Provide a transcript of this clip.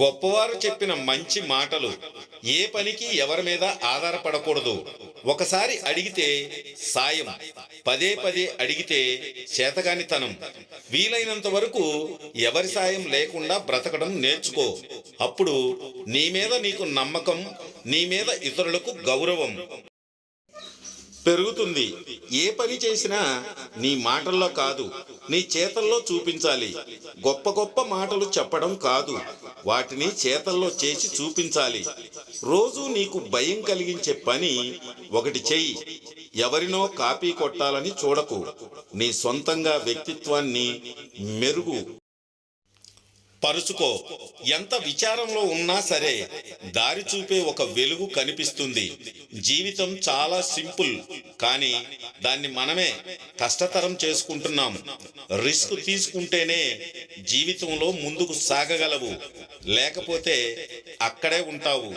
గొప్పవారు చెప్పిన మంచి మాటలు. ఏ పనికి ఎవరి మీద ఆధారపడకూడదు. ఒకసారి అడిగితే సాయం, పదే పదే అడిగితే చేతగానితనం. వీలైనంత వరకు ఎవరి సాయం లేకుండా బ్రతకడం నేర్చుకో. అప్పుడు నీ మీద నీకు నమ్మకం, నీ మీద ఇతరులకు గౌరవం పెరుగుతుంది. ఏ పని చేసినా నీ మాటల్లో కాదు, నీ చేతల్లో చూపించాలి. గొప్ప గొప్ప మాటలు చెప్పడం కాదు, వాటిని చేతల్లో చేసి చూపించాలి. రోజు నీకు భయం కలిగించే పని ఒకటి చెయ్యి. ఎవరినో కాపీ కొట్టాలని చూడకు. నీ సొంతంగా వ్యక్తిత్వాన్ని మెరుగు పరుచుకో. ఎంత విచారంలో ఉన్నా సరే దారి చూపే ఒక వెలుగు కనిపిస్తుంది. జీవితం చాలా సింపుల్, కానీ దాన్ని మనమే కష్టతరం చేసుకుంటున్నాం. రిస్క్ తీసుకుంటేనే జీవితంలో ముందుకు సాగగలవు, లేకపోతే అక్కడే ఉంటావు.